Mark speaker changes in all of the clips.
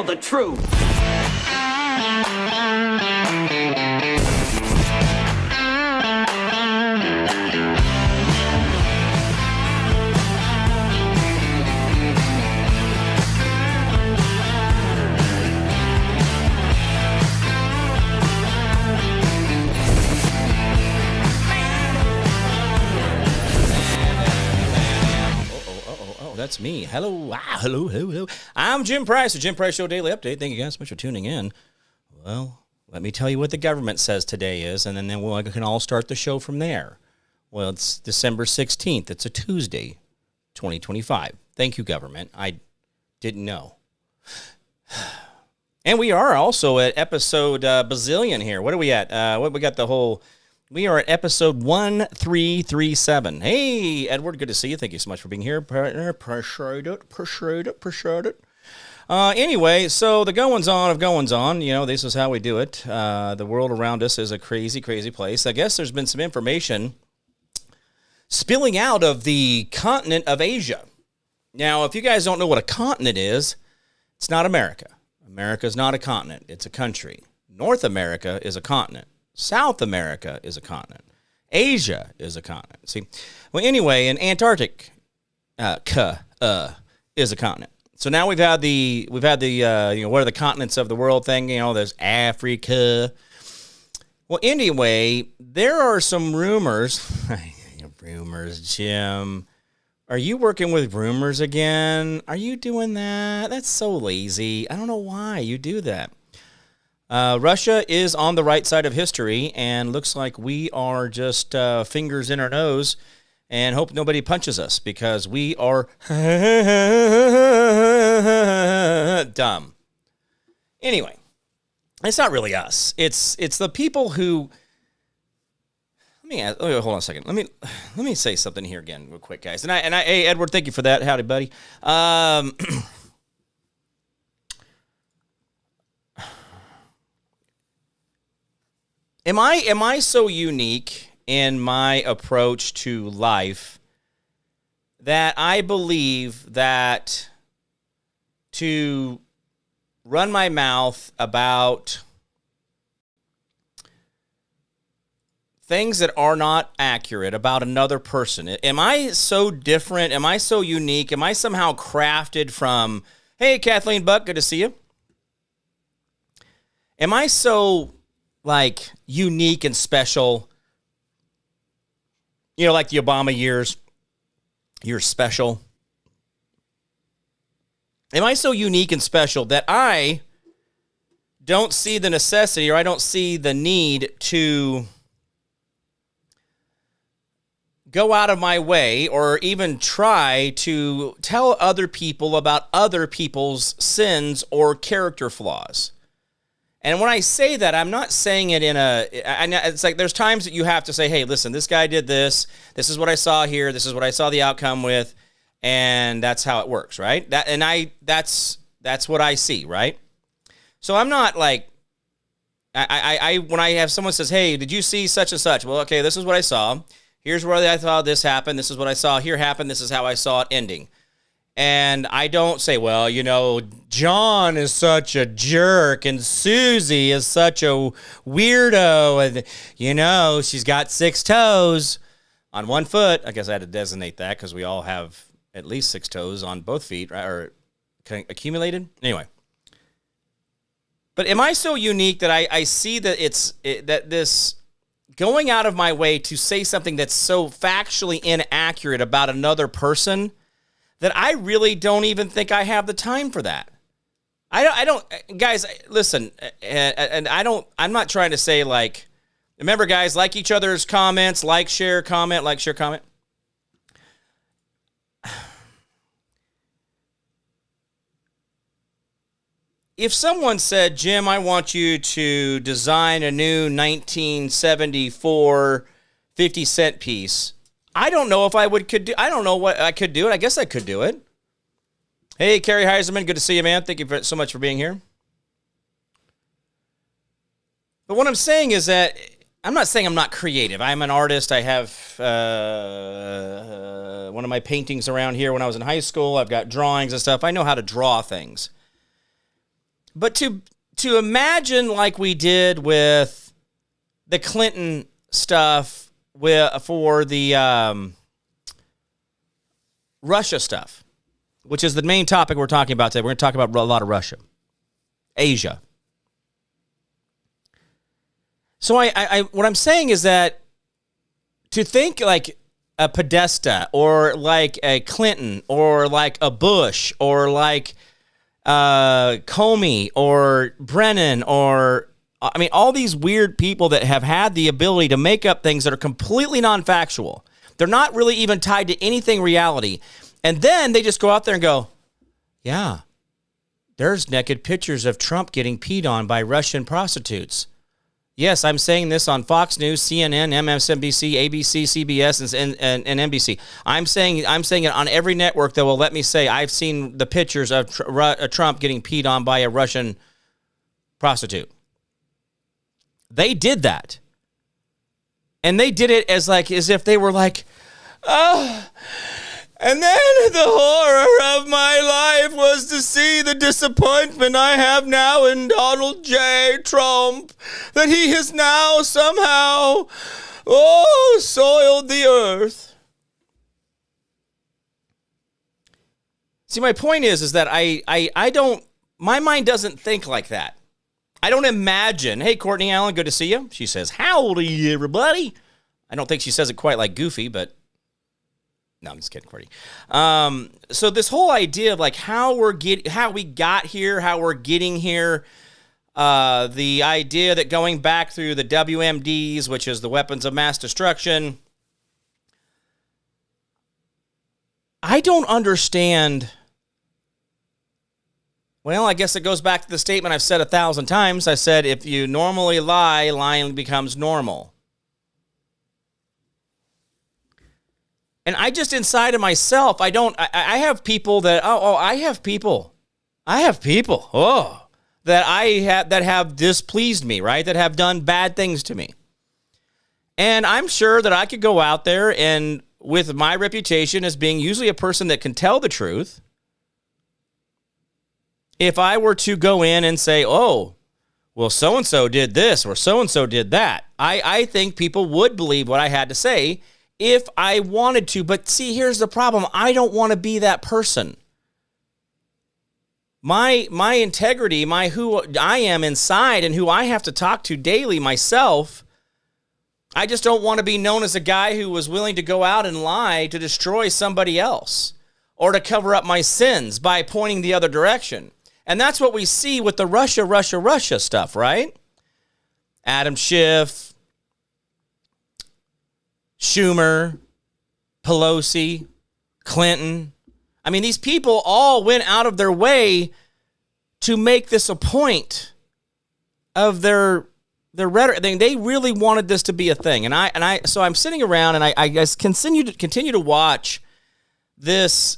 Speaker 1: the truth.
Speaker 2: That's me. Hello. Hello. I'm Jim Price, the Jim Price Show Daily Update. Thank you guys so much for tuning in. Well, let me tell you what the government says today is, and then we can all start the show from there. Well, it's December 16th. It's a Tuesday, 2025. Thank you, government. I didn't know. And we are also at episode bazillion here. What are we at? We are at episode 1337. Hey, Edward, good to see you. Thank you so much for being here. Appreciate it. Anyway, so the goings on of goings on, this is how we do it. The world around us is a crazy, crazy place. I guess there's been some information spilling out of the continent of Asia. Now, if you guys don't know what a continent is, it's not America. America is not a continent. It's a country. North America is a continent. South America is a continent. Asia is a continent. See, well, anyway, and Antarctic is a continent. So now we've had the what are the continents of the world thing? There's Africa. Well, anyway, there are some rumors. Rumors, Jim. Are you working with rumors again? Are you doing that? That's so lazy. I don't know why you do that. Russia is on the right side of history, and looks like we are just fingers in our nose and hope nobody punches us because we are dumb. Anyway, it's not really us. It's the people who. Hold on a second. Let me say something here again, real quick, guys. And I, hey, Edward, thank you for that. Howdy, buddy. Am I so unique in my approach to life that I believe that to run my mouth about things that are not accurate about another person? Am I so different? Am I so unique? Am I somehow crafted from, hey, Kathleen Buck, good to see you? Am I so unique and special, like the Obama years, you're special? Am I so unique and special that I don't see the necessity or I don't see the need to go out of my way or even try to tell other people about other people's sins or character flaws? And when I say that, I'm not saying it it's like there's times that you have to say, hey, listen, this guy did this. This is what I saw here. This is what I saw the outcome with. And that's how it works, right? That's what I see, right? So I'm not like, when I have someone says, hey, did you see such and such? Well, okay, this is what I saw. Here's where I thought this happened. This is what I saw here happen. This is how I saw it ending. And I don't say, well, John is such a jerk and Susie is such a weirdo. And, she's got 6 toes on one foot. I guess I had to designate that because we all have at least 6 toes on both feet, right? Or accumulated. Anyway. But am I so unique that I see that that this going out of my way to say something that's so factually inaccurate about another person that I really don't even think I have the time for that? I don't, guys, listen, and I'm not trying to say remember, guys, like each other's comments, like, share, comment. If someone said, Jim, I want you to design a new 1974 50-cent piece, I don't know if I could do. I don't know what I could do it. I guess I could do it. Hey, Kerry Heiserman, good to see you, man. Thank you so much for being here. But what I'm saying is that I'm not saying I'm not creative. I'm an artist. I have one of my paintings around here when I was in high school. I've got drawings and stuff. I know how to draw things. But to imagine like we did with the Clinton stuff for the Russia stuff, which is the main topic we're talking about today. We're going to talk about a lot of Russia, Asia. So I what I'm saying is that to think like a Podesta or like a Clinton or like a Bush or like Comey or Brennan or, I mean, all these weird people that have had the ability to make up things that are completely non-factual. They're not really even tied to anything reality. And then they just go out there and go, yeah, there's naked pictures of Trump getting peed on by Russian prostitutes. Yes, I'm saying this on Fox News, CNN, MSNBC, ABC, CBS, and NBC. I'm saying it on every network that will let me say I've seen the pictures of Trump getting peed on by a Russian prostitute. They did that. And they did it as if they were like, oh, and then the horror of my life was to see the disappointment I have now in Donald J. Trump, that he has now somehow, soiled the earth. See, my point is that I don't, my mind doesn't think like that. I don't imagine, hey, Courtney Allen, good to see you. She says, howdy, everybody. I don't think she says it quite like Goofy, but no, I'm just kidding, Courtney. So this whole idea of like how we got here, how we're getting here, the idea that going back through the WMDs, which is the weapons of mass destruction, I don't understand. Well, I guess it goes back to the statement I've said 1,000 times. I said, if you normally lie, lying becomes normal. And I just inside of myself, I have people that, I have people that have displeased me, right? That have done bad things to me. And I'm sure that I could go out there and with my reputation as being usually a person that can tell the truth, if I were to go in and say, oh, well, so-and-so did this or so-and-so did that, I think people would believe what I had to say if I wanted to. But see, here's the problem. I don't want to be that person. My integrity, who I am inside and who I have to talk to daily myself, I just don't want to be known as a guy who was willing to go out and lie to destroy somebody else or to cover up my sins by pointing the other direction. And that's what we see with the Russia stuff, right? Adam Schiff, Schumer, Pelosi, Clinton. I mean, these people all went out of their way to make this a point of their rhetoric. They really wanted this to be a thing. So I'm sitting around and I just continue to watch this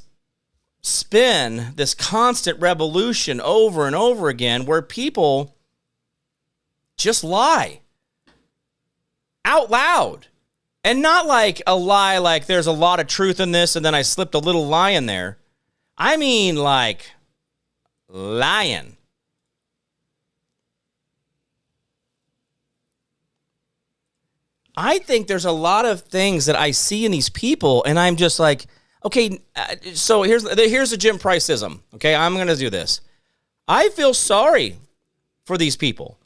Speaker 2: spin, this constant revolution over and over again where people just lie out loud. And not like a lie like there's a lot of truth in this and then I slipped a little lie in there. I mean like lying. I think there's a lot of things that I see in these people and I'm just like, okay, so here's a Jim Priceism. Okay, I'm going to do this. I feel sorry for these people.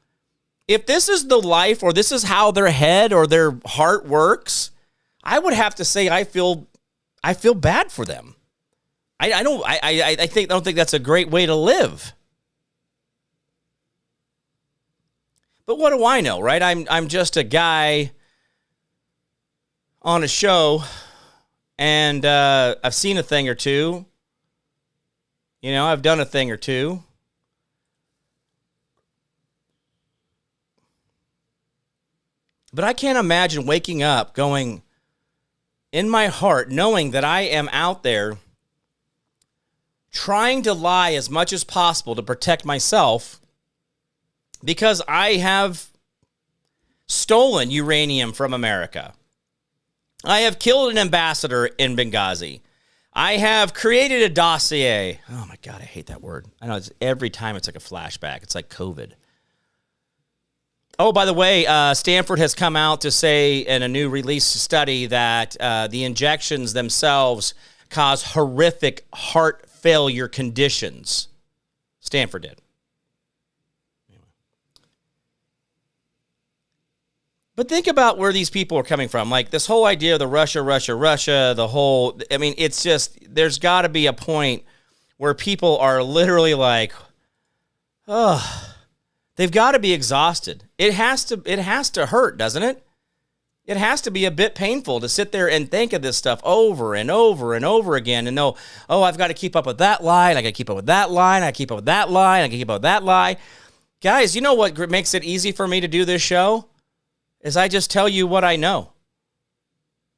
Speaker 2: If this is the life or this is how their head or their heart works, I would have to say I feel bad for them. I don't think that's a great way to live. But what do I know, right? I'm just a guy on a show. And I've seen a thing or two. You know, I've done a thing or two. But I can't imagine waking up going in my heart, knowing that I am out there trying to lie as much as possible to protect myself because I have stolen uranium from America. I have killed an ambassador in Benghazi. I have created a dossier. Oh my God, I hate that word. I know every time it's like a flashback. It's like COVID. Oh, by the way, Stanford has come out to say in a new release study that the injections themselves cause horrific heart failure conditions. Stanford did. But think about where these people are coming from. Like this whole idea of the Russia, the whole, I mean, it's just, there's got to be a point where people are literally like, oh, they've got to be exhausted. It has to hurt, doesn't it? It has to be a bit painful to sit there and think of this stuff over and over and over again and know, oh, I've got to keep up with that line. I got to keep up with that line. I keep up with that line. I can keep up with that lie. Guys, you know what makes it easy for me to do this show? Is I just tell you what I know.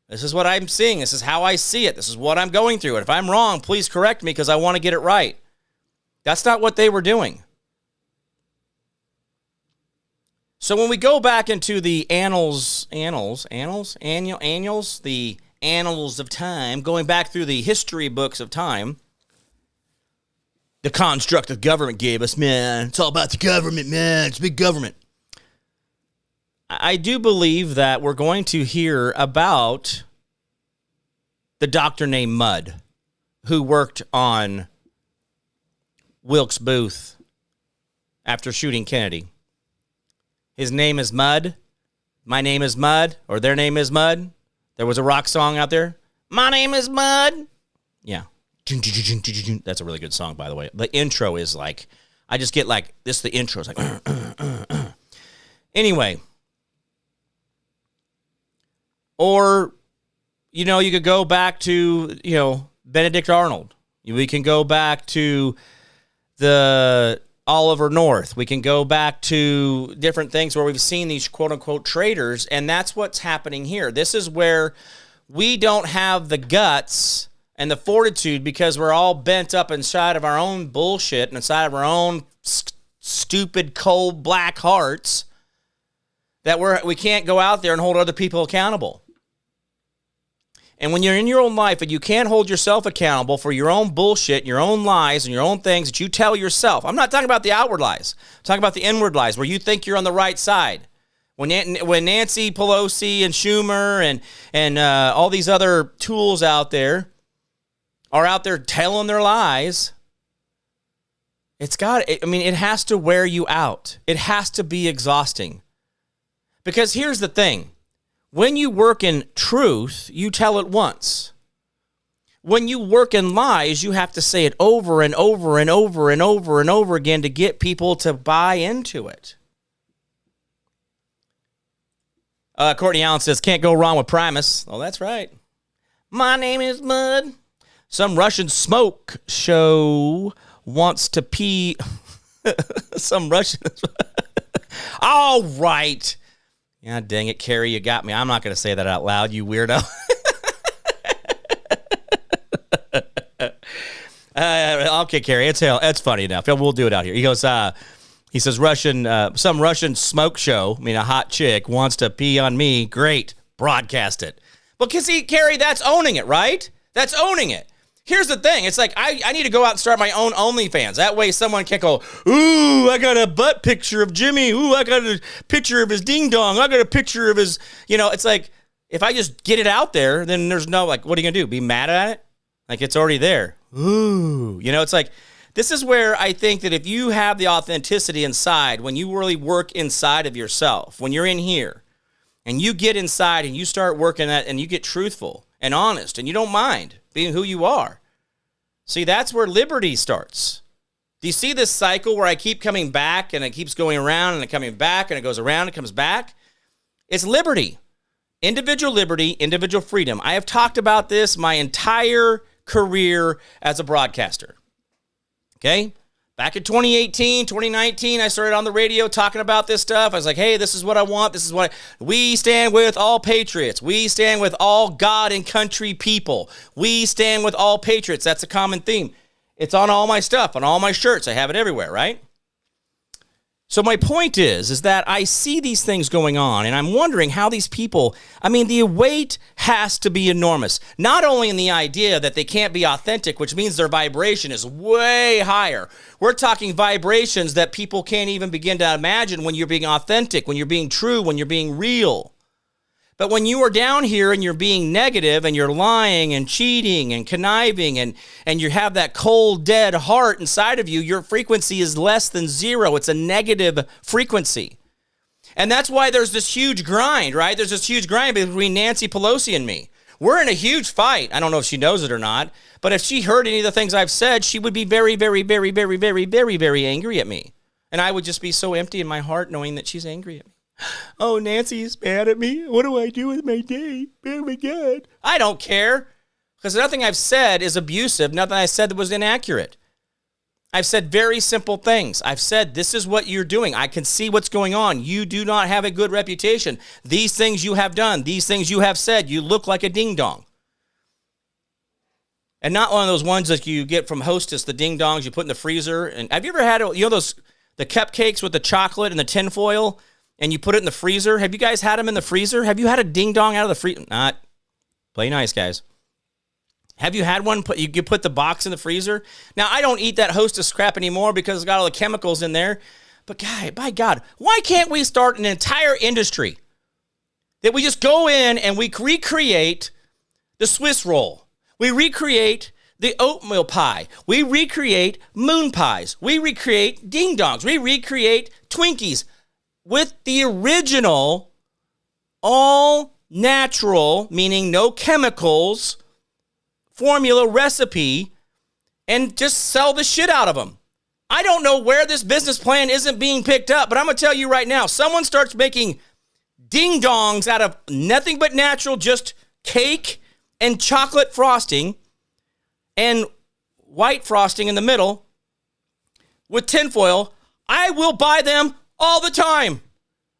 Speaker 2: This is what I'm seeing. This is how I see it. This is what I'm going through. And if I'm wrong, please correct me because I want to get it right. That's not what they were doing. So when we go back into the annals, the annals of time, going back through the history books of time, the construct the government gave us, man. It's all about the government, man. It's big government. I do believe that we're going to hear about the doctor named Mudd who worked on Wilkes Booth after shooting Kennedy. His name is Mudd. My name is Mudd, or their name is Mudd. There was a rock song out there. My name is Mudd. Yeah. That's a really good song, by the way. The intro is like, I just get like, this the intro is like, Anyway. Or, you know, you could go back to, you know, Benedict Arnold. We can go back to the Oliver North. We can go back to different things where we've seen these quote-unquote traitors, and that's what's happening here. This is where we don't have the guts and the fortitude because we're all bent up inside of our own bullshit and inside of our own stupid, cold, black hearts that we can't go out there and hold other people accountable. And when you're in your own life and you can't hold yourself accountable for your own bullshit, your own lies, and your own things that you tell yourself. I'm not talking about the outward lies. I'm talking about the inward lies where you think you're on the right side. When Nancy Pelosi and Schumer and all these other tools out there are out there telling their lies, it has to wear you out. It has to be exhausting. Because here's the thing. When you work in truth, you tell it once. When you work in lies, you have to say it over and over and over and over and over again to get people to buy into it. Courtney Allen says, can't go wrong with Primus. Oh, that's right. My name is Mudd. Some Russian smoke show wants to pee. Some Russian. All right. Yeah, dang it, Carrie, you got me. I'm not going to say that out loud, you weirdo. Okay, Carrie, it's funny enough. We'll do it out here. He goes, he says, some Russian smoke show, a hot chick, wants to pee on me. Great, broadcast it. Well, see, Carrie, that's owning it, right? That's owning it. Here's the thing. It's like, I need to go out and start my own OnlyFans. That way someone can't go, ooh, I got a butt picture of Jimmy. Ooh, I got a picture of his ding-dong. I got a picture of his, it's like, if I just get it out there, then there's no, like, what are you going to do? Be mad at it? Like, it's already there. Ooh. It's like, this is where I think that if you have the authenticity inside, when you really work inside of yourself, when you're in here, and you get inside and you start working at, and you get truthful and honest, and you don't mind being who you are. See, that's where liberty starts. Do you see this cycle where I keep coming back and it keeps going around and it coming back and it goes around and comes back? It's liberty. Individual freedom. I have talked about this my entire career as a broadcaster. Okay? Back in 2018, 2019, I started on the radio talking about this stuff. I was like, hey, this is what I want. This is what we stand with all patriots. We stand with all God and country people. We stand with all patriots. That's a common theme. It's on all my stuff, on all my shirts. I have it everywhere, right? So my point is that I see these things going on, and I'm wondering how these people, I mean, the weight has to be enormous. Not only in the idea that they can't be authentic, which means their vibration is way higher. We're talking vibrations that people can't even begin to imagine when you're being authentic, when you're being true, when you're being real. But when you are down here and you're being negative and you're lying and cheating and conniving and you have that cold, dead heart inside of you, your frequency is less than zero. It's a negative frequency. And that's why there's this huge grind, right? There's this huge grind between Nancy Pelosi and me. We're in a huge fight. I don't know if she knows it or not, but if she heard any of the things I've said, she would be very, very, very, very, very, very, very angry at me. And I would just be so empty in my heart knowing that she's angry at me. Oh, Nancy's mad at me. What do I do with my day? Oh, my God. I don't care, because nothing I've said is abusive. Nothing I said that was inaccurate. I've said very simple things. I've said, this is what you're doing. I can see what's going on. You do not have a good reputation. These things you have done, these things you have said, you look like a ding-dong. And not one of those ones that you get from Hostess, the ding-dongs you put in the freezer. And have you ever had, the cupcakes with the chocolate and the tinfoil? And you put it in the freezer. Have you guys had them in the freezer? Have you had a ding-dong out of the freezer? Not. Play nice, guys. Have you had one? You put the box in the freezer? Now, I don't eat that Hostess crap anymore because it's got all the chemicals in there. But, by God, why can't we start an entire industry that we just go in and we recreate the Swiss roll? We recreate the oatmeal pie. We recreate moon pies. We recreate ding-dongs. We recreate Twinkies. With the original, all natural, meaning no chemicals, formula recipe, and just sell the shit out of them. I don't know where this business plan isn't being picked up, but I'm going to tell you right now, someone starts making ding-dongs out of nothing but natural, just cake and chocolate frosting and white frosting in the middle with tinfoil, I will buy them all the time.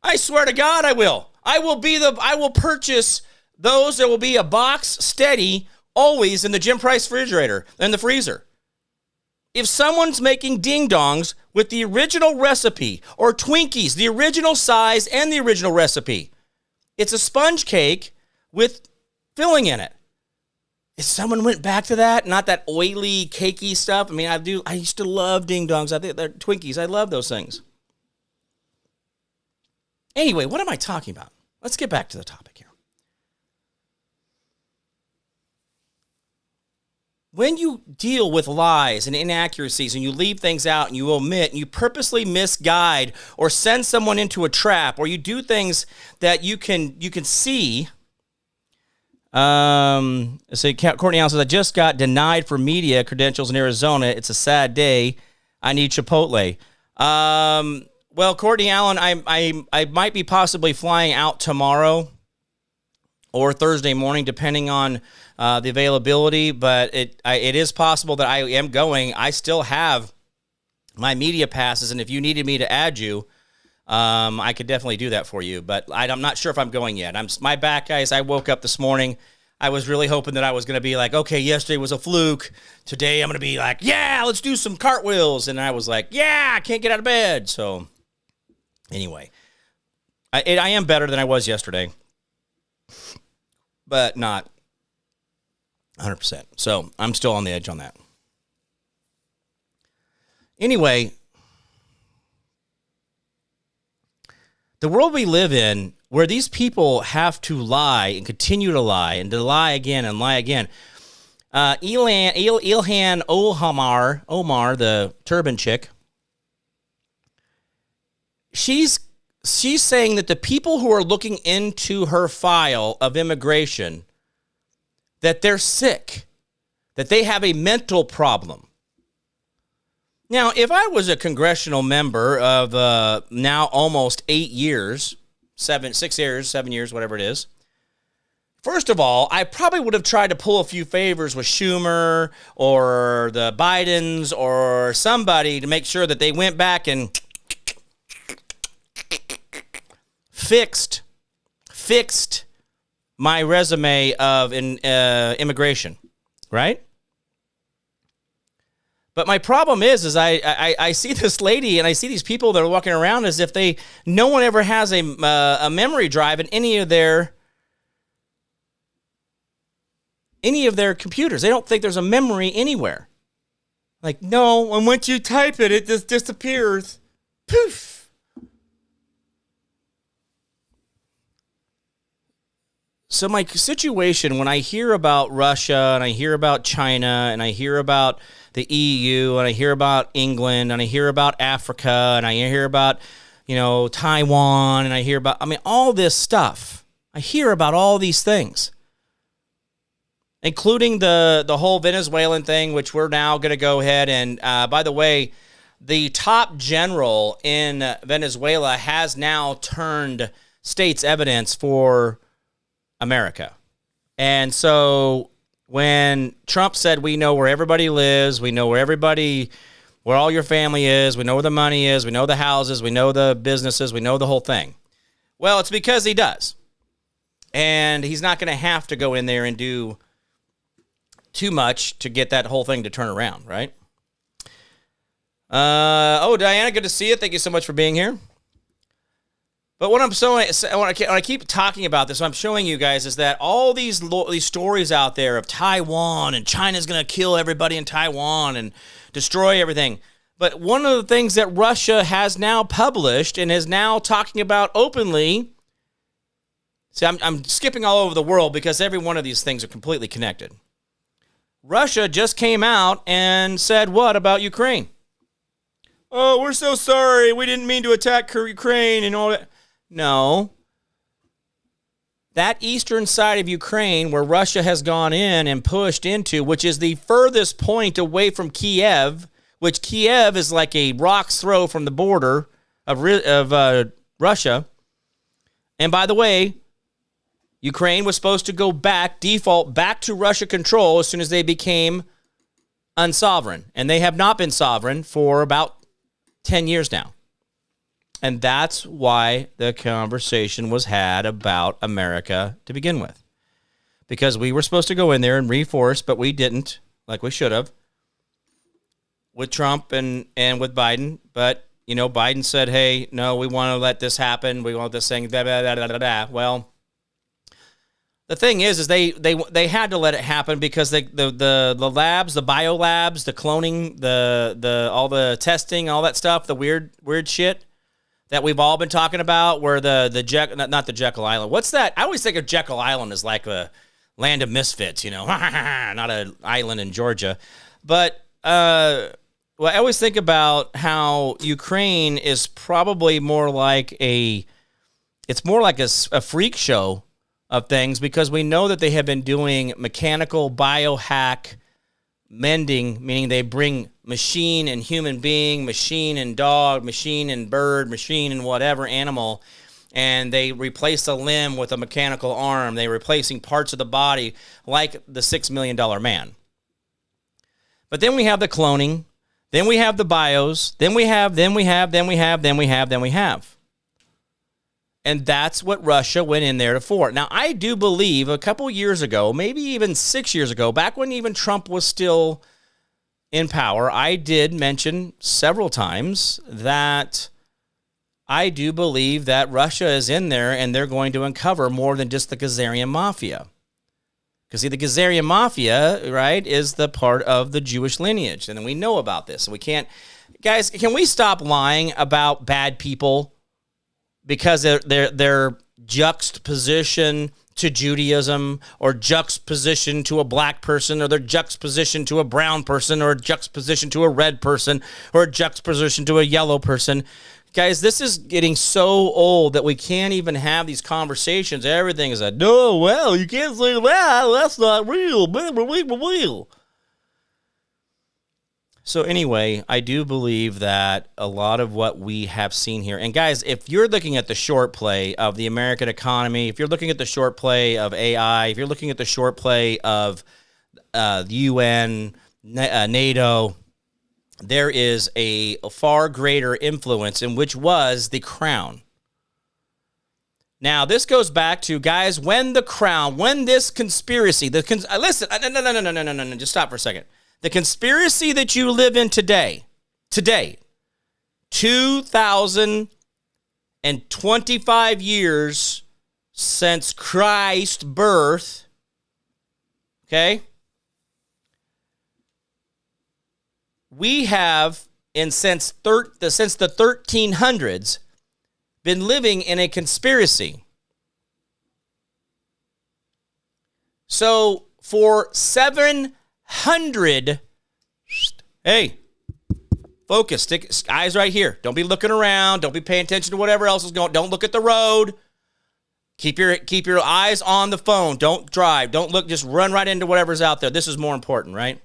Speaker 2: I swear to God, I will. I will purchase those. There will be a box steady always in the Jim Price refrigerator and the freezer. If someone's making ding-dongs with the original recipe or Twinkies, the original size and the original recipe, it's a sponge cake with filling in it. If someone went back to that, not that oily, cakey stuff. I mean, I used to love ding-dongs. I think they're Twinkies. I love those things. Anyway, what am I talking about? Let's get back to the topic here. When you deal with lies and inaccuracies and you leave things out and you omit and you purposely misguide or send someone into a trap or you do things that you can see. So Courtney Allen says, I just got denied for media credentials in Arizona. It's a sad day. I need Chipotle. Well, Courtney Allen, I might be possibly flying out tomorrow or Thursday morning, depending on the availability. But it is possible that I am going. I still have my media passes, and if you needed me to add you, I could definitely do that for you. But I'm not sure if I'm going yet. My back, guys. I woke up this morning. I was really hoping that I was going to be like, okay, yesterday was a fluke. Today I'm going to be like, yeah, let's do some cartwheels. And I was like, yeah, I can't get out of bed. So anyway, I am better than I was yesterday, but not 100%. So I'm still on the edge on that. Anyway, the world we live in, where these people have to lie and continue to lie and to lie again and lie again. Ilhan Omar, the turban chick, she's saying that the people who are looking into her file of immigration, that they're sick, that they have a mental problem. Now, if I was a congressional member of now almost 8 years, 7 years, whatever it is, first of all, I probably would have tried to pull a few favors with Schumer or the Bidens or somebody to make sure that they went back and fixed my resume of immigration, right? But my problem is I see this lady and I see these people that are walking around as if no one ever has a memory drive in any of their computers. They don't think there's a memory anywhere. Like, no, and once you type it, it just disappears. Poof. So my situation, when I hear about Russia and I hear about China and I hear about the EU and I hear about England and I hear about Africa and I hear about, Taiwan and I hear about, all this stuff. I hear about all these things, including the whole Venezuelan thing, which we're now going to go ahead and, by the way, the top general in Venezuela has now turned state's evidence for America. And so when Trump said, we know where everybody lives, we know where all your family is, we know where the money is, we know the houses, we know the businesses, we know the whole thing. Well, it's because he does. And he's not going to have to go in there and do too much to get that whole thing to turn around, right? Diana, good to see you. Thank you so much for being here. But what I'm showing, when I keep talking about this, what I'm showing you guys is that all these stories out there of Taiwan and China's going to kill everybody in Taiwan and destroy everything. But one of the things that Russia has now published and is now talking about openly, see, I'm skipping all over the world because every one of these things are completely connected. Russia just came out and said, what about Ukraine? Oh, we're so sorry. We didn't mean to attack Ukraine and all that. No. That eastern side of Ukraine where Russia has gone in and pushed into, which is the furthest point away from Kiev, which Kiev is like a rock's throw from the border of Russia. And by the way, Ukraine was supposed to default back to Russia control as soon as they became unsovereign. And they have not been sovereign for about 10 years now. And that's why the conversation was had about America to begin with. Because we were supposed to go in there and reinforce, but we didn't, like we should have, with Trump and with Biden. But, Biden said, hey, no, we want to let this happen. We want this thing, blah, blah, blah, blah, blah, blah. Well, the thing is they had to let it happen because the labs, the biolabs, the cloning, the all the testing, all that stuff, the weird shit that we've all been talking about, where not the Jekyll Island. What's that? I always think of Jekyll Island as like a land of misfits, not an island in Georgia. But I always think about how Ukraine is probably more like a freak show of things, because we know that they have been doing mechanical biohack mending, meaning they bring machine and human being, machine and dog, machine and bird, machine and whatever animal, and they replace a limb with a mechanical arm. They're replacing parts of the body like the $6 Million Man. But then we have the cloning, then we have the bios, then we have. And that's what Russia went in there for. Now, I do believe a couple years ago, maybe even 6 years ago, back when even Trump was still in power, I did mention several times that I do believe that Russia is in there and they're going to uncover more than just the Khazarian Mafia. Because see, the Khazarian Mafia, right, is the part of the Jewish lineage. And we know about this. And we can't... Guys, can we stop lying about bad people because they're juxtaposition to Judaism, or juxtaposition to a black person, or they're juxtaposition to a brown person, or juxtaposition to a red person, or juxtaposition to a yellow person? Guys, this is getting so old that we can't even have these conversations. Everything is no, well, you can't say that. That's not real. Real. So anyway, I do believe that a lot of what we have seen here, and guys, if you're looking at the short play of the American economy, if you're looking at the short play of AI, if you're looking at the short play of the UN, NATO, there is a far greater influence in which was the crown. Now, this goes back to, guys, when this conspiracy, listen, no, just stop for a second. The conspiracy that you live in today, 2,025 years since Christ's birth, okay? We have, since the 1300s, been living in a conspiracy. So for 700, hey, focus, stick eyes right here. Don't be looking around. Don't be paying attention to whatever else is going. Don't look at the road. Keep your eyes on the phone. Don't drive. Don't look. Just run right into whatever's out there. This is more important, right?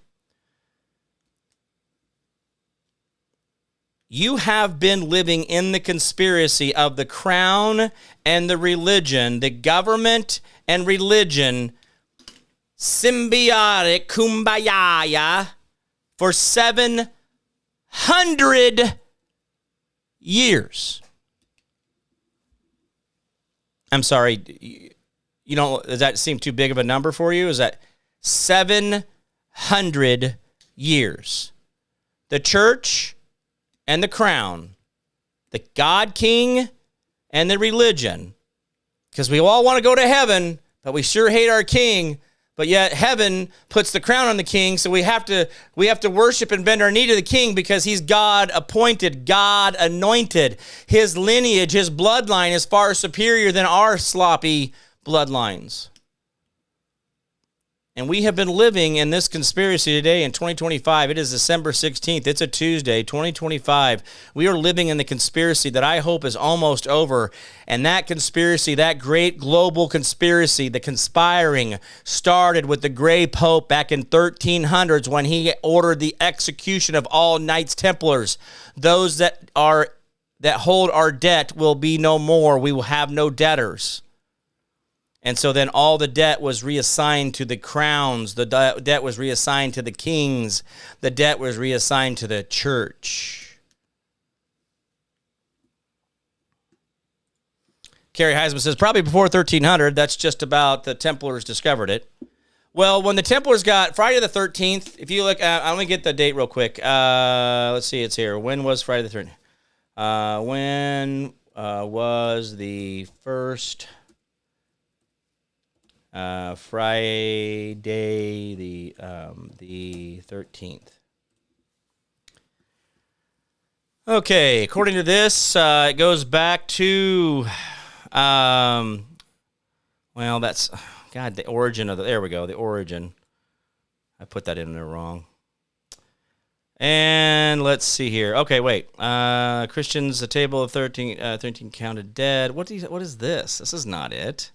Speaker 2: You have been living in the conspiracy of the crown and the religion, the government and religion, symbiotic kumbaya for 700 years. I'm sorry, does that seem too big of a number for you? Is that 700 years? The church and the crown, the God King and the religion, because we all want to go to heaven, but we sure hate our king. But yet heaven puts the crown on the king, so we have to worship and bend our knee to the king because he's God appointed, God anointed. His lineage, his bloodline is far superior than our sloppy bloodlines. And we have been living in this conspiracy today in 2025. It is December 16th. It's a Tuesday, 2025. We are living in the conspiracy that I hope is almost over. And that conspiracy, that great global conspiracy, the conspiring, started with the Gray Pope back in 1300s when he ordered the execution of all Knights Templars. Those that hold our debt will be no more. We will have no debtors. And so then all the debt was reassigned to the crowns. The debt was reassigned to the kings. The debt was reassigned to the church. Carrie Heisman says, probably before 1300. That's just about the Templars discovered it. Well, when the Templars got Friday the 13th, if you look, let me get the date real quick. Let's see, it's here. When was Friday the 13th? When was the first... Friday the 13th. Okay, according to this, it goes back to, well, that's, God, the origin of there we go, the origin. I put that in there wrong. And let's see here. Okay, wait. Christians, the table of 13 counted dead. What is this? This is not it.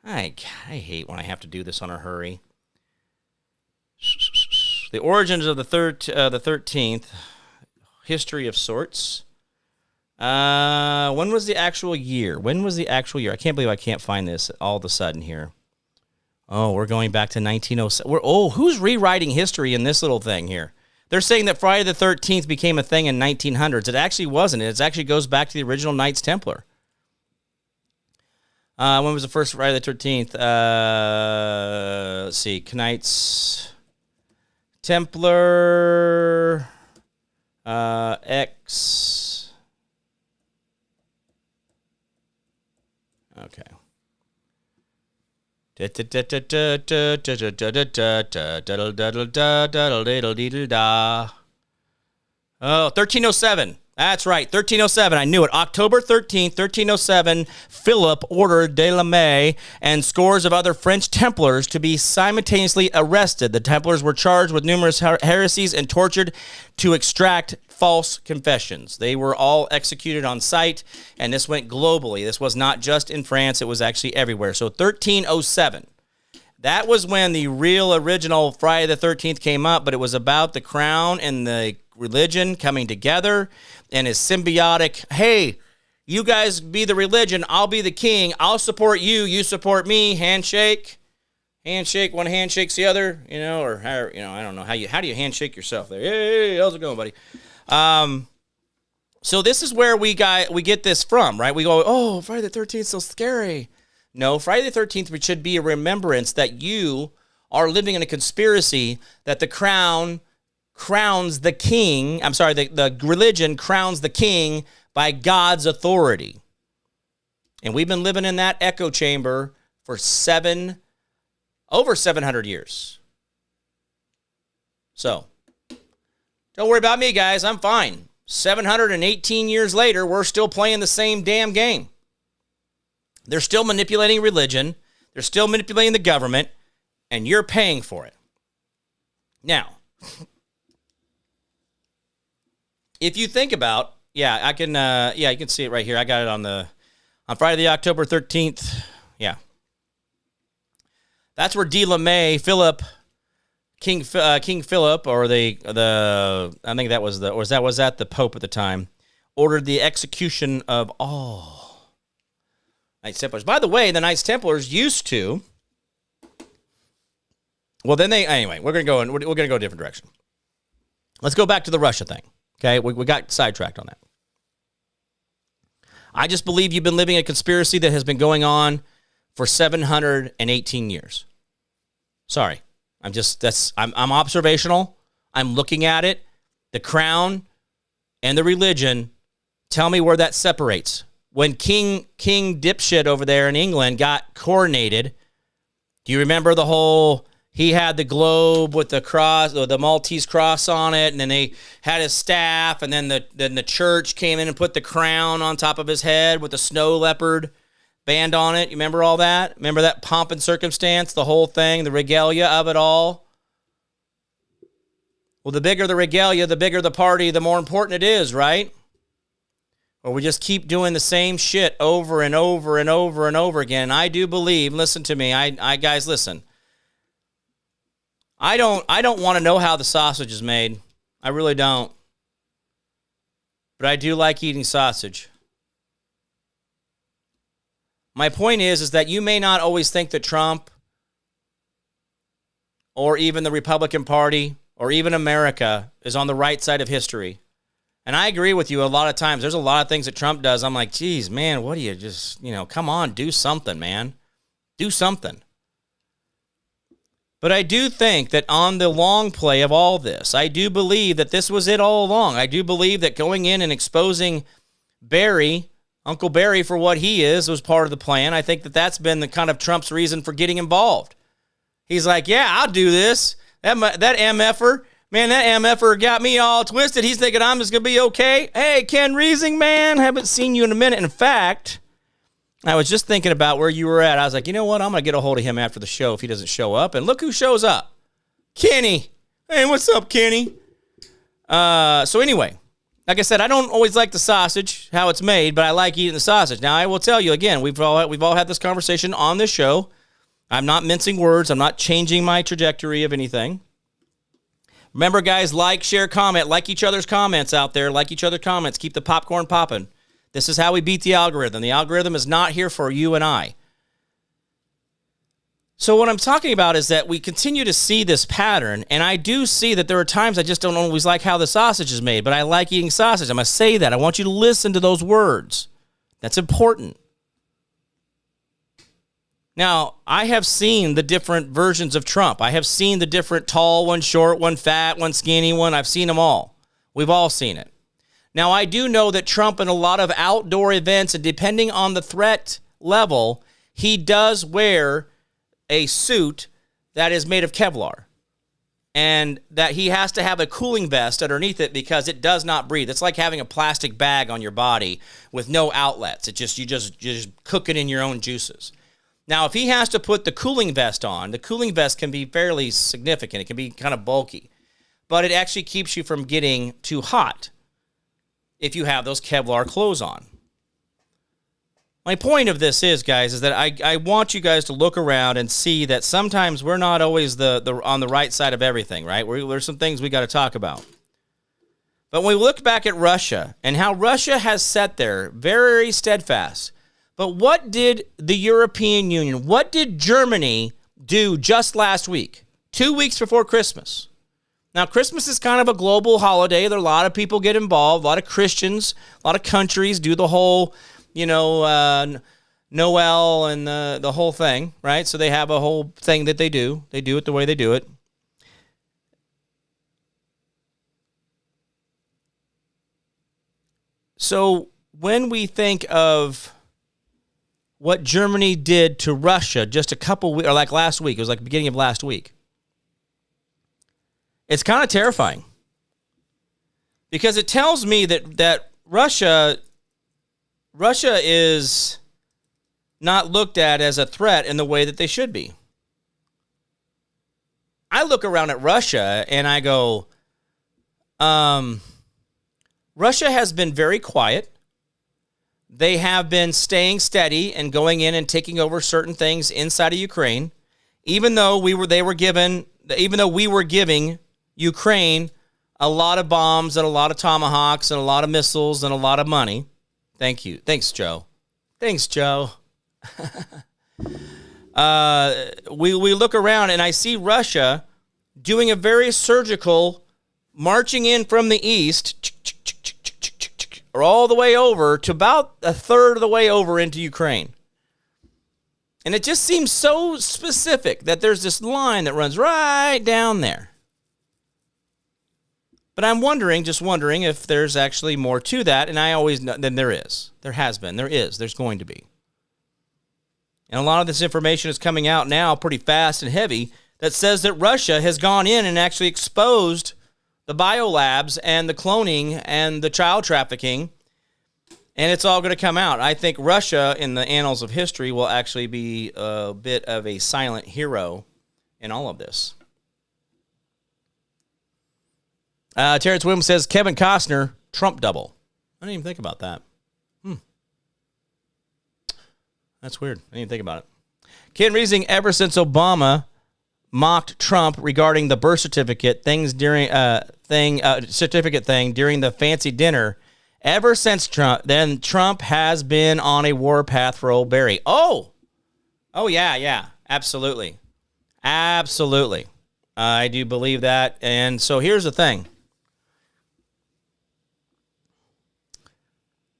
Speaker 2: I hate when I have to do this on a hurry. The origins of the 13th, history of sorts. When was the actual year? I can't believe I can't find this all of a sudden here. Oh, we're going back to 1907. Who's rewriting history in this little thing here? They're saying that Friday the 13th became a thing in 1900s. It actually wasn't. It actually goes back to the original Knights Templar. When was the first Friday the 13th? Let's see. Knights Templar X. Okay. Oh, 1307. That's right, 1307. I knew it. October 13th, 1307, Philip ordered de la May and scores of other French Templars to be simultaneously arrested. The Templars were charged with numerous heresies and tortured to extract false confessions. They were all executed on sight, and this went globally. This was not just in France. It was actually everywhere. So 1307. That was when the real original Friday the 13th came up, but it was about the crown and the religion coming together and his symbiotic, hey, you guys be the religion, I'll be the king, I'll support you, you support me, handshake. Handshake, one hand shakes the other, or I don't know how do you handshake yourself there? Hey, how's it going, buddy? So this is where we get this from, right? We go, oh, Friday the 13th is so scary. No, Friday the 13th should be a remembrance that you are living in a conspiracy that the crown crowns the king. I'm sorry, the religion crowns the king by God's authority. And we've been living in that echo chamber for over 700 years. So, don't worry about me, guys. I'm fine. 718 years later, we're still playing the same damn game. They're still manipulating religion. They're still manipulating the government, and you're paying for it. Now, if you think about, you can see it right here. I got it on Friday the October 13th. Yeah. That's where De La May, King Philip, or I think that was was that the Pope at the time, ordered the execution of all Knights Templars. By the way, the Knights Templars used to. Well, then we're gonna go a different direction. Let's go back to the Russia thing. Okay, we got sidetracked on that. I just believe you've been living a conspiracy that has been going on for 718 years. Sorry. I'm observational. I'm looking at it. The crown and the religion, tell me where that separates. When King Dipshit over there in England got coronated, do you remember he had the globe with the cross, or the Maltese cross on it, and then they had his staff, and then the church came in and put the crown on top of his head with the snow leopard band on it. You remember all that? Remember that pomp and circumstance, the whole thing, the regalia of it all? Well, the bigger the regalia, the bigger the party, the more important it is, right? Or we just keep doing the same shit over and over and over and over again. I do believe, listen to me, guys, listen. I don't want to know how the sausage is made. I really don't. But I do like eating sausage. My point is that you may not always think that Trump or even the Republican Party or even America is on the right side of history. And I agree with you a lot of times. There's a lot of things that Trump does. I'm like, geez, man, what do you just, come on, do something, man. Do something. But I do think that on the long play of all this, I do believe that this was it all along. I do believe that going in and exposing Uncle Barry, for what he is, was part of the plan. I think that that's been the kind of Trump's reason for getting involved. He's like, yeah, I'll do this. That MFer got me all twisted. He's thinking I'm just going to be okay. Hey, Ken Reesing, man, haven't seen you in a minute. In fact, I was just thinking about where you were at. I was like, you know what? I'm going to get a hold of him after the show if he doesn't show up. And look who shows up. Kenny. Hey, what's up, Kenny? So anyway, like I said, I don't always like the sausage, how it's made, but I like eating the sausage. Now, I will tell you again, we've all had this conversation on this show. I'm not mincing words. I'm not changing my trajectory of anything. Remember, guys, like, share, comment. Like each other's comments out there. Like each other's comments. Keep the popcorn popping. This is how we beat the algorithm. The algorithm is not here for you and I. So what I'm talking about is that we continue to see this pattern, and I do see that there are times I just don't always like how the sausage is made, but I like eating sausage. I'm going to say that. I want you to listen to those words. That's important. Now, I have seen the different versions of Trump. I have seen the different tall, one short, one fat, one skinny one. I've seen them all. We've all seen it. Now, I do know that Trump in a lot of outdoor events, and depending on the threat level, he does wear a suit that is made of Kevlar, and that he has to have a cooling vest underneath it because it does not breathe. It's like having a plastic bag on your body with no outlets. You just cook it in your own juices. Now, if he has to put the cooling vest on, the cooling vest can be fairly significant. It can be kind of bulky, but it actually keeps you from getting too hot if you have those Kevlar clothes on. My point of this is, guys, is that I want you guys to look around and see that sometimes we're not always on the right side of everything, right? There's some things we got to talk about. But when we look back at Russia and how Russia has sat there very steadfast, but what did the European Union, what did Germany do just last week, 2 weeks before Christmas? Now, Christmas is kind of a global holiday. There are a lot of people get involved, a lot of Christians, a lot of countries do the whole, Noel and the whole thing, right? So they have a whole thing that they do. They do it the way they do it. So when we think of what Germany did to Russia just a couple weeks, or like last week, it was like the beginning of last week, it's kind of terrifying. Because it tells me that Russia is not looked at as a threat in the way that they should be. I look around at Russia and I go, Russia has been very quiet. They have been staying steady and going in and taking over certain things inside of Ukraine, even though we were giving Ukraine a lot of bombs and a lot of tomahawks and a lot of missiles and a lot of money. Thank you. Thanks, Joe. Thanks, Joe. We look around and I see Russia doing a very surgical marching in from the east or all the way over to about a third of the way over into Ukraine. And it just seems so specific that there's this line that runs right down there. But I'm wondering if there's actually more to that, and I always know than there is. There has been, there is, there's going to be. And a lot of this information is coming out now pretty fast and heavy that says that Russia has gone in and actually exposed the biolabs and the cloning and the child trafficking, and it's all going to come out. I think Russia, in the annals of history, will actually be a bit of a silent hero in all of this. Terrence Williams says, Kevin Costner, Trump double. I didn't even think about that. That's weird. I didn't even think about it. Ken Reesing, ever since Obama mocked Trump regarding the birth certificate certificate thing during the fancy dinner, ever since Trump has been on a war path for old Barry. Oh, yeah, absolutely. Absolutely. I do believe that. And so here's the thing.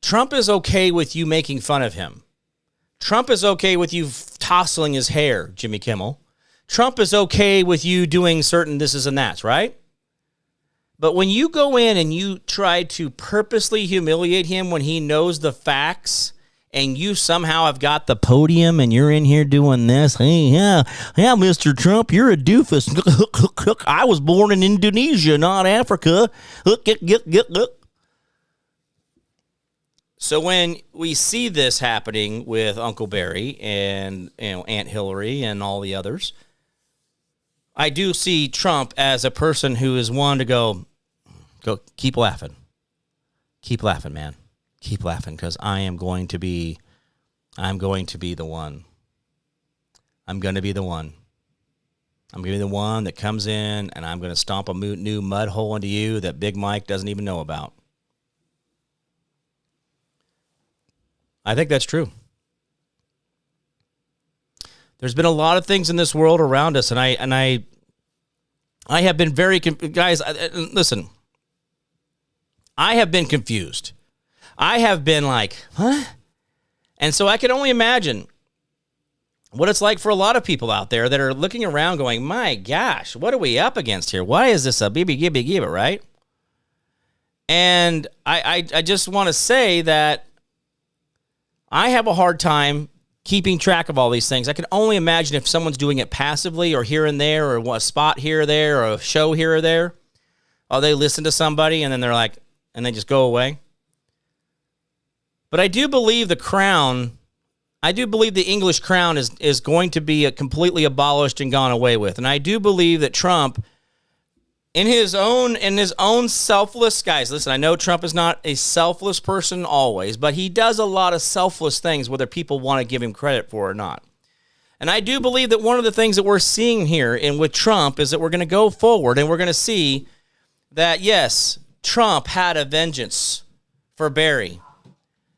Speaker 2: Trump is okay with you making fun of him. Trump is okay with you tousling his hair, Jimmy Kimmel. Trump is okay with you doing certain thises and that's, right? But when you go in and you try to purposely humiliate him when he knows the facts and you somehow have got the podium and you're in here doing this, hey, yeah, Mr. Trump, you're a doofus. I was born in Indonesia, not Africa. Look. So when we see this happening with Uncle Barry and Aunt Hillary and all the others, I do see Trump as a person who is one to go keep laughing. Keep laughing, man. Keep laughing, because I'm going to be the one. I'm going to be the one. I'm going to be the one that comes in and I'm going to stomp a new mud hole into you that Big Mike doesn't even know about. I think that's true. There's been a lot of things in this world around us, and I have been very guys. Listen, I have been confused. I have been like, huh? And so I can only imagine what it's like for a lot of people out there that are looking around, going, "My gosh, what are we up against here? Why is this a give it, right?" And I just want to say that I have a hard time keeping track of all these things. I can only imagine if someone's doing it passively or here and there or a spot here or there or a show here or there. Or they listen to somebody and then they're like, and they just go away. But I do believe the English crown is going to be completely abolished and gone away with. And I do believe that Trump, in his own selfless, guys, listen, I know Trump is not a selfless person always, but he does a lot of selfless things, whether people want to give him credit for or not. And I do believe that one of the things that we're seeing here with Trump is that we're going to go forward and we're going to see that, yes, Trump had a vengeance for Barry,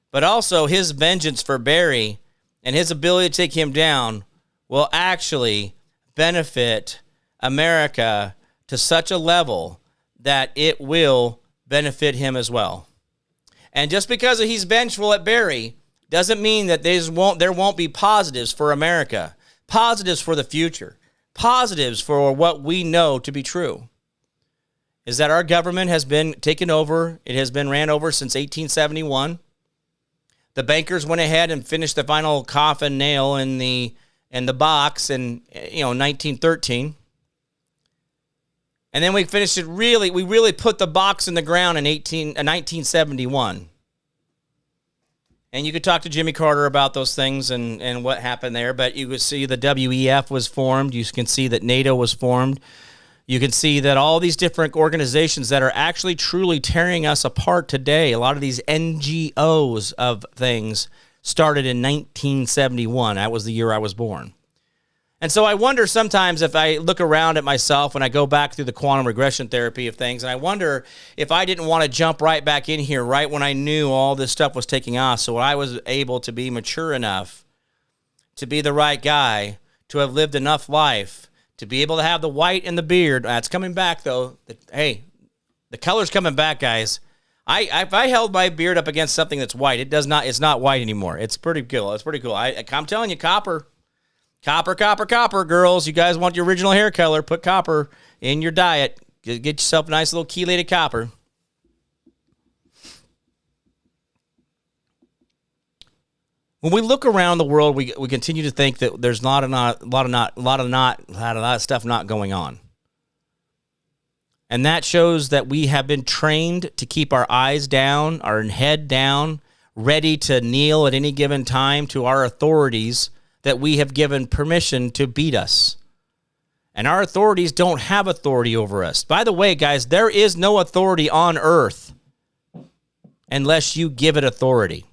Speaker 2: but also his vengeance for Barry and his ability to take him down will actually benefit America to such a level that it will benefit him as well. And just because he's vengeful at Barry Doesn't mean that there won't be positives for America, positives for the future, positives for what we know to be true. Is that our government has been taken over. It has been ran over since 1871. The bankers went ahead and finished the final coffin nail in the box in 1913. And then we finished it we really put the box in the ground in 1971. And you could talk to Jimmy Carter about those things and what happened there, but you could see the WEF was formed. You can see that NATO was formed. You can see that all these different organizations that are actually truly tearing us apart today, a lot of these NGOs of things started in 1971. That was the year I was born. And so I wonder sometimes if I look around at myself when I go back through the quantum regression therapy of things, and I wonder if I didn't want to jump right back in here right when I knew all this stuff was taking off, so I was able to be mature enough to be the right guy, to have lived enough life, to be able to have the white and the beard. That's coming back, though. Hey, the color's coming back, guys. If I held my beard up against something that's white, it's not white anymore. It's pretty cool. It's pretty cool. I'm telling you, copper. Copper, copper, copper, girls. You guys want your original hair color, put copper in your diet. Get yourself a nice little chelated copper. When we look around the world, we continue to think that there's not a lot of stuff not going on. And that shows that we have been trained to keep our eyes down, our head down, ready to kneel at any given time to our authorities that we have given permission to beat us. And our authorities don't have authority over us. By the way, guys, there is no authority on earth unless you give it authority.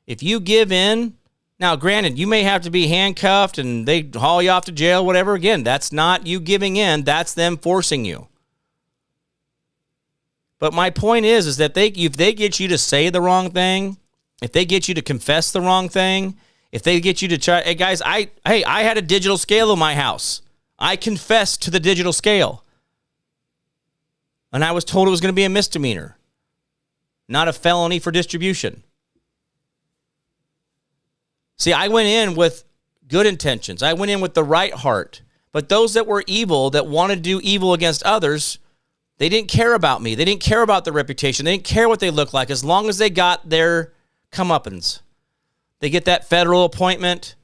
Speaker 2: If you give in, now granted, you may have to be handcuffed and they haul you off to jail, whatever. Again, that's not you giving in, that's them forcing you. But my point is that if they get you to say the wrong thing, if they get you to confess the wrong thing, if they get you to try, hey guys, I had a digital scale in my house. I confessed to the digital scale. And I was told it was going to be a misdemeanor, not a felony for distribution. See, I went in with good intentions. I went in with the right heart. But those that were evil, that wanted to do evil against others, they didn't care about me. They didn't care about their reputation. They didn't care what they looked like as long as they got their comeuppance. They get that federal appointment.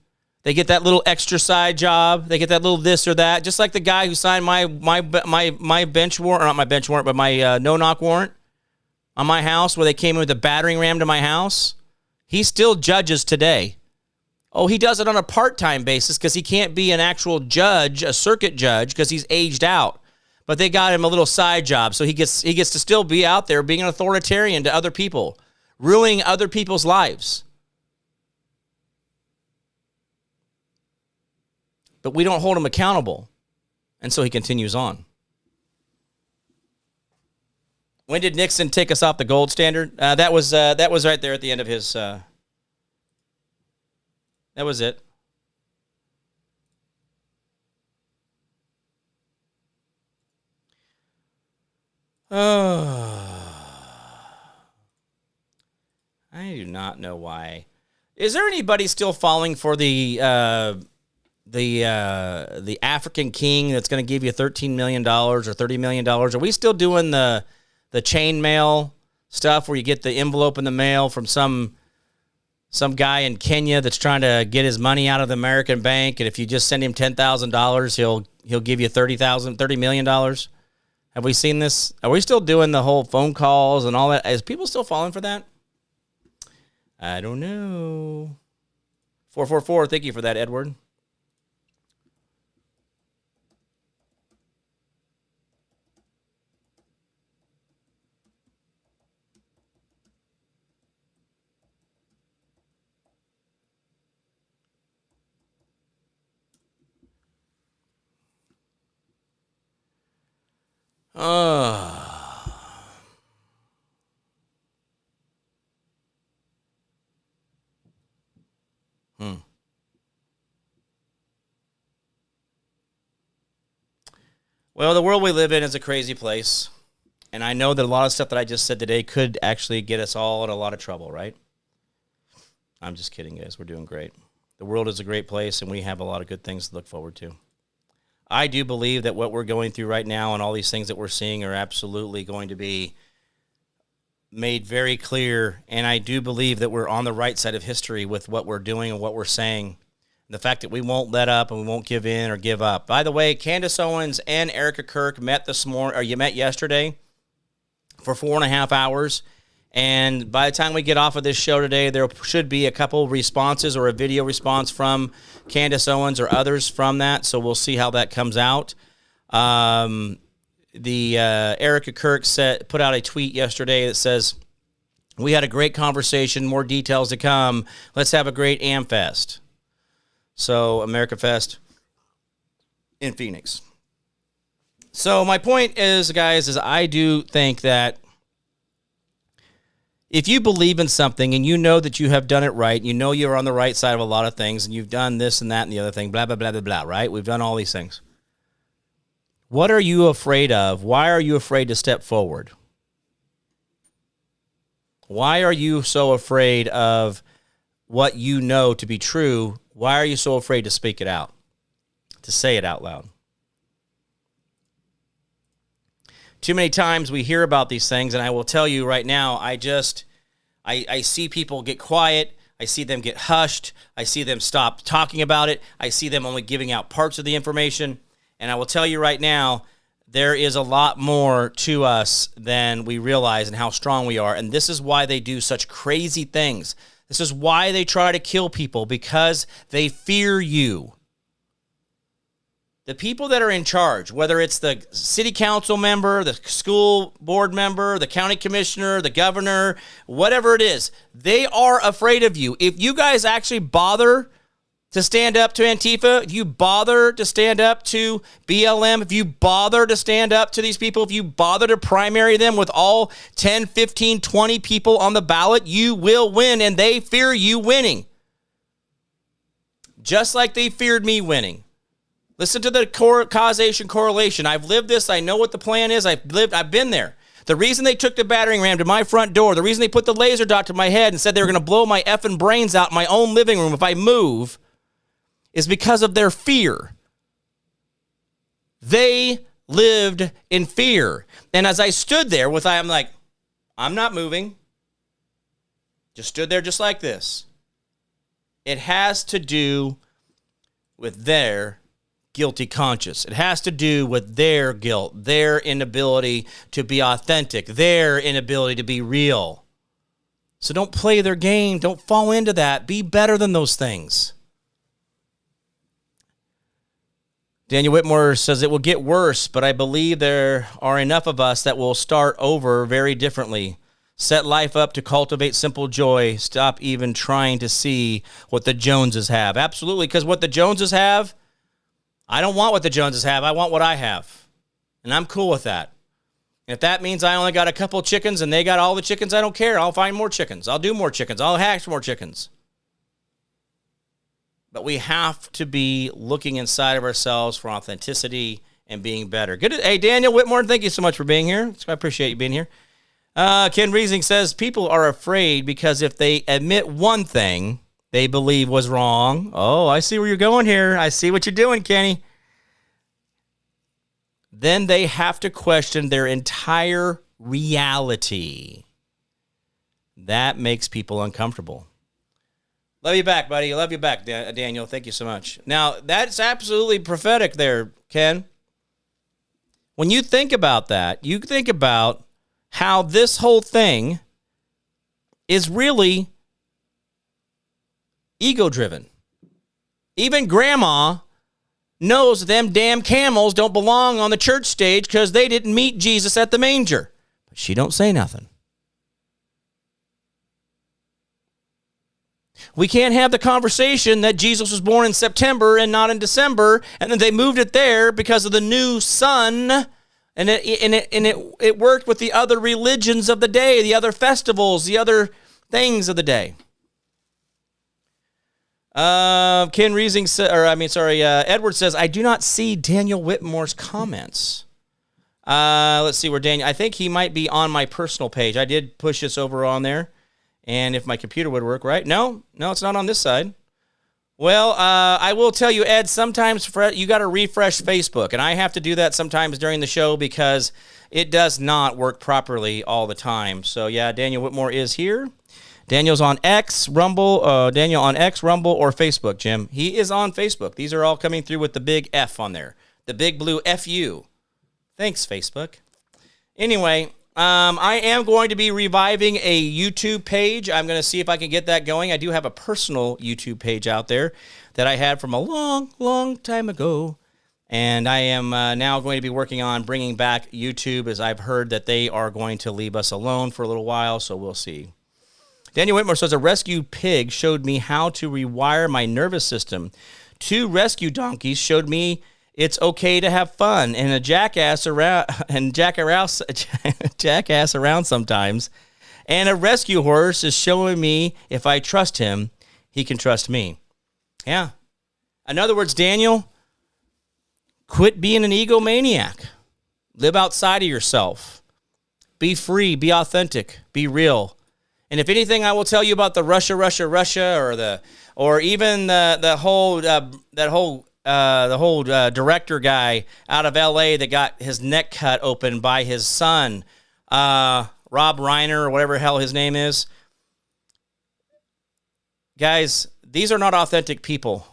Speaker 2: They get that little extra side job. They get that little this or that. Just like the guy who signed my bench warrant, or not my bench warrant, but my no-knock warrant on my house, where they came in with a battering ram to my house. He still judges today. Oh, he does it on a part-time basis because he can't be an actual judge, a circuit judge, because he's aged out. But they got him a little side job, so he gets to still be out there being an authoritarian to other people, ruining other people's lives. But we don't hold him accountable. And so he continues on. When did Nixon take us off the gold standard? That was right there at the end of his... that was it. I do not know why. Is there anybody still falling for the African king that's going to give you $13 million or $30 million? Are we still doing the chain mail stuff where you get the envelope in the mail from some guy in Kenya that's trying to get his money out of the American bank, and if you just send him $10,000, he'll give you $30 million? Have we seen this? Are we still doing the whole phone calls and all that? Is people still falling for that? I don't know. 444, thank you for that, Edward. Well, the world we live in is a crazy place. And I know that a lot of stuff that I just said today could actually get us all in a lot of trouble, right? I'm just kidding, guys. We're doing great. The world is a great place, and we have a lot of good things to look forward to. I do believe that what we're going through right now and all these things that we're seeing are absolutely going to be made very clear, and I do believe that we're on the right side of history with what we're doing and what we're saying. The fact that we won't let up and we won't give in or give up. By the way, Candace Owens and Erica Kirk met yesterday for 4.5 hours. And by the time we get off of this show today, there should be a couple responses or a video response from Candace Owens or others from that. So we'll see how that comes out. Erica Kirk put out a tweet yesterday that says, "We had a great conversation, more details to come. Let's have a great AmFest." So America Fest in Phoenix. So my point is, guys, is I do think that if you believe in something and you know that you have done it right, you know you're on the right side of a lot of things, and you've done this and that and the other thing, blah, blah, blah, blah, blah, right? We've done all these things. What are you afraid of? Why are you afraid to step forward? Why are you so afraid of what you know to be true? Why are you so afraid to speak it out, to say it out loud? Too many times we hear about these things, and I will tell you right now, I see people get quiet. I see them get hushed. I see them stop talking about it. I see them only giving out parts of the information. And I will tell you right now, there is a lot more to us than we realize and how strong we are. And this is why they do such crazy things. This is why they try to kill people, because they fear you. The people that are in charge, whether it's the city council member, the school board member, the county commissioner, the governor, whatever it is, they are afraid of you. If you guys actually bother to stand up to Antifa, if you bother to stand up to BLM, if you bother to stand up to these people, if you bother to primary them with all 10, 15, 20 people on the ballot, you will win, and they fear you winning. Just like they feared me winning. Listen to the causation correlation. I've lived this. I know what the plan is. I've been there. The reason they took the battering ram to my front door, the reason they put the laser dot to my head and said they were going to blow my effing brains out in my own living room if I move, is because of their fear. They lived in fear. And as I stood there I'm like, I'm not moving. Just stood there just like this. It has to do with their guilty conscience. It has to do with their guilt, their inability to be authentic, their inability to be real. So don't play their game. Don't fall into that. Be better than those things. Daniel Whitmore says it will get worse, but I believe there are enough of us that will start over very differently. Set life up to cultivate simple joy. Stop even trying to see what the Joneses have. Absolutely, because what the Joneses have, I don't want what the Joneses have. I want what I have. And I'm cool with that. And if that means I only got a couple chickens and they got all the chickens, I don't care. I'll find more chickens. I'll do more chickens. I'll hatch more chickens. But we have to be looking inside of ourselves for authenticity and being better. Good. Hey, Daniel Whitmore, thank you so much for being here. I appreciate you being here. Ken Reesing says, people are afraid because if they admit one thing they believe was wrong. Oh, I see where you're going here. I see what you're doing, Kenny. Then they have to question their entire reality. That makes people uncomfortable. Love you back, buddy. Love you back, Daniel. Thank you so much. Now, that's absolutely prophetic there, Ken. When you think about that, you think about how this whole thing is really ego-driven. Even grandma knows them damn camels don't belong on the church stage because they didn't meet Jesus at the manger. But she don't say nothing. We can't have the conversation that Jesus was born in September and not in December, and then they moved it there because of the new sun, and it worked with the other religions of the day, the other festivals, the other things of the day. Ken Reesing Edward says, I do not see Daniel Whitmore's comments. Let's see where Daniel, I think he might be on my personal page. I did push this over on there. And if my computer would work right. No, it's not on this side. Well, I will tell you, Ed, sometimes you got to refresh Facebook, and I have to do that sometimes during the show because it does not work properly all the time. So, yeah, Daniel Whitmore is here. Daniel's on X, Rumble, Daniel on X, Rumble, or Facebook, Jim. He is on Facebook. These are all coming through with the big F on there, the big blue FU. Thanks, Facebook. Anyway, I am going to be reviving a YouTube page. I'm going to see if I can get that going. I do have a personal YouTube page out there that I had from a long, long time ago. And I am now going to be working on bringing back YouTube, as I've heard that they are going to leave us alone for a little while, so we'll see. Daniel Whitmore says, a rescue pig showed me how to rewire my nervous system. 2 rescue donkeys showed me it's okay to have fun, and a jackass around sometimes. And a rescue horse is showing me if I trust him, he can trust me. Yeah. In other words, Daniel, quit being an egomaniac. Live outside of yourself. Be free, be authentic, be real. And if anything, I will tell you about the Russia, or even the whole director guy out of L.A. that got his neck cut open by his son, Rob Reiner, or whatever the hell his name is. Guys, these are not authentic people.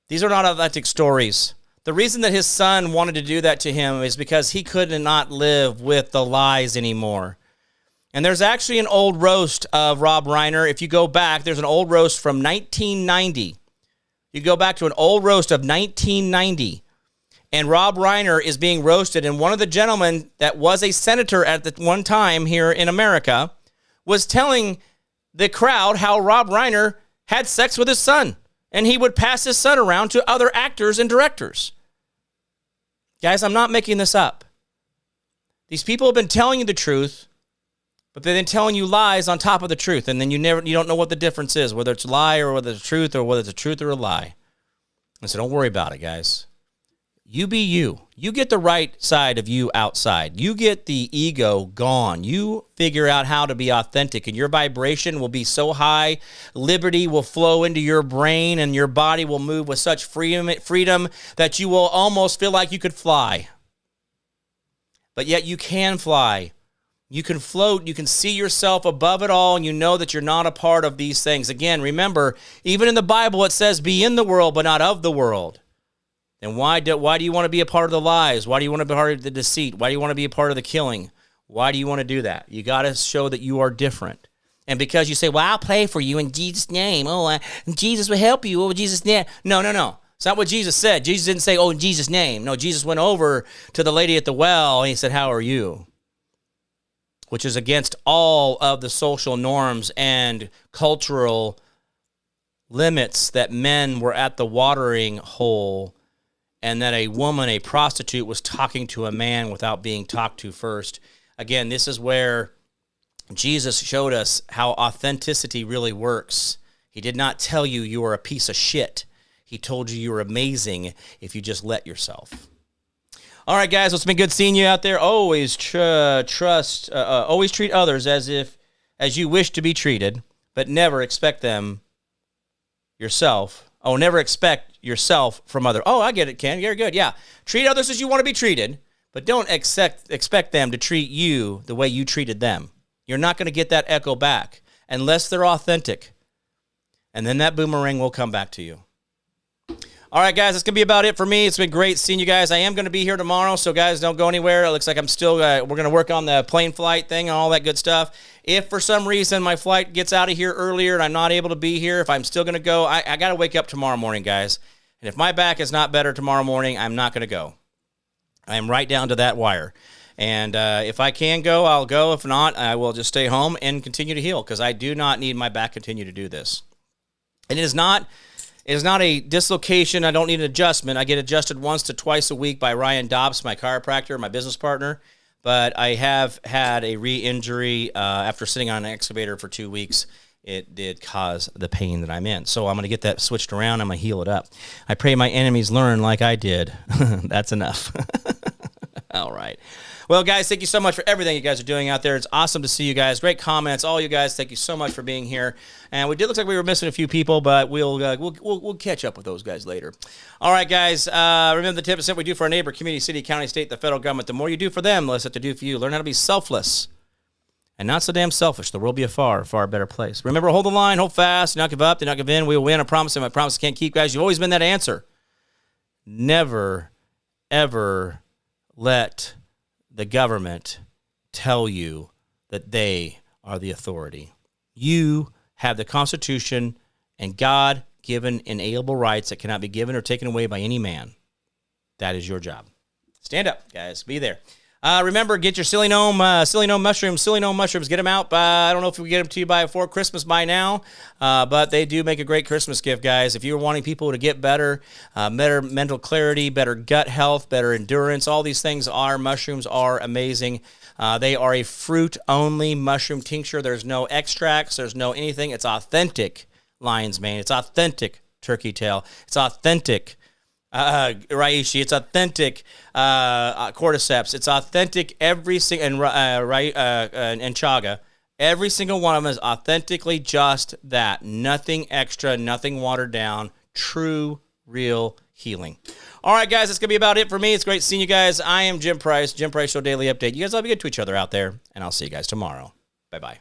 Speaker 2: These are not authentic stories. The reason that his son wanted to do that to him is because he could not live with the lies anymore. And there's actually an old roast of Rob Reiner. If you go back, there's an old roast from 1990. You go back to an old roast of 1990, and Rob Reiner is being roasted, and one of the gentlemen that was a senator at the one time here in America was telling the crowd how Rob Reiner had sex with his son, and he would pass his son around to other actors and directors. Guys, I'm not making this up. These people have been telling you the truth, but they've been telling you lies on top of the truth, and then you don't know what the difference is, whether it's a lie or whether it's truth, or whether it's a truth or a lie. And so don't worry about it, guys. You be you. You get the right side of you outside. You get the ego gone. You figure out how to be authentic, and your vibration will be so high, liberty will flow into your brain, and your body will move with such freedom that you will almost feel like you could fly. But yet you can fly. You can float, you can see yourself above it all, and you know that you're not a part of these things. Again, remember, even in the Bible it says, be in the world, but not of the world. Then why do you want to be a part of the lies? Why do you want to be part of the deceit? Why do you want to be a part of the killing? Why do you want to do that? You got to show that you are different. And because you say, well, I'll pray for you in Jesus' name. Jesus will help you. Jesus' name. No. It's not what Jesus said. Jesus didn't say, in Jesus' name. No, Jesus went over to the lady at the well, and he said, how are you? Which is against all of the social norms and cultural limits that men were at the watering hole, and that a woman, a prostitute, was talking to a man without being talked to first. Again, this is where Jesus showed us how authenticity really works. He did not tell you you were a piece of shit. He told you were amazing if you just let yourself. All right, guys, well, it's been good seeing you out there. Always always treat others as you wish to be treated, but never expect them yourself. Never expect yourself from others. I get it, Ken. You're good. Yeah, treat others as you want to be treated, but don't expect them to treat you the way you treated them. You're not going to get that echo back unless they're authentic, and then that boomerang will come back to you. All right, guys, that's going to be about it for me. It's been great seeing you guys. I am going to be here tomorrow, so guys, don't go anywhere. It looks like I'm still, we're going to work on the plane flight thing and all that good stuff. If for some reason my flight gets out of here earlier and I'm not able to be here, if I'm still going to go, I got to wake up tomorrow morning, guys. And if my back is not better tomorrow morning, I'm not going to go. I am right down to that wire. And if I can go, I'll go. If not, I will just stay home and continue to heal, because I do not need my back to continue to do this. And it is not a dislocation. I don't need an adjustment. I get adjusted once to twice a week by Ryan Dobbs, my chiropractor, my business partner. But I have had a re-injury after sitting on an excavator for 2 weeks. It did cause the pain that I'm in. So I'm going to get that switched around. I'm going to heal it up. I pray my enemies learn like I did. That's enough. All right. Well, guys, thank you so much for everything you guys are doing out there. It's awesome to see you guys. Great comments. All you guys, thank you so much for being here. And we did look like we were missing a few people, but we'll catch up with those guys later. All right, guys. Remember the 10% we do for our neighbor, community, city, county, state, the federal government. The more you do for them, the less they have to do for you. Learn how to be selfless and not so damn selfish. The world will be a far, far better place. Remember, hold the line, hold fast, do not give up, do not give in. We will win. I promise, and my promise can't keep, guys. You've always been that answer. Never, ever let the government tell you that they are the authority. You have the Constitution and God-given inalienable rights that cannot be given or taken away by any man. That is your job. Stand up, guys. Be there. Remember, get your silly gnome mushrooms. Get them out. I don't know if we get them to you before Christmas by now, but they do make a great Christmas gift, guys. If you're wanting people to get better mental clarity, better gut health, better endurance, all these things mushrooms are amazing. They are a fruit-only mushroom tincture. There's no extracts. There's no anything. It's authentic lion's mane. It's authentic turkey tail. It's authentic reishi. It's authentic cordyceps. It's authentic every single and chaga. Every single one of them is authentically just that. Nothing extra, nothing watered down. True, real healing. All right, guys, that's going to be about it for me. It's great seeing you guys. I am Jim Price, Jim Price Show Daily Update. You guys all be good to each other out there, and I'll see you guys tomorrow. Bye-bye.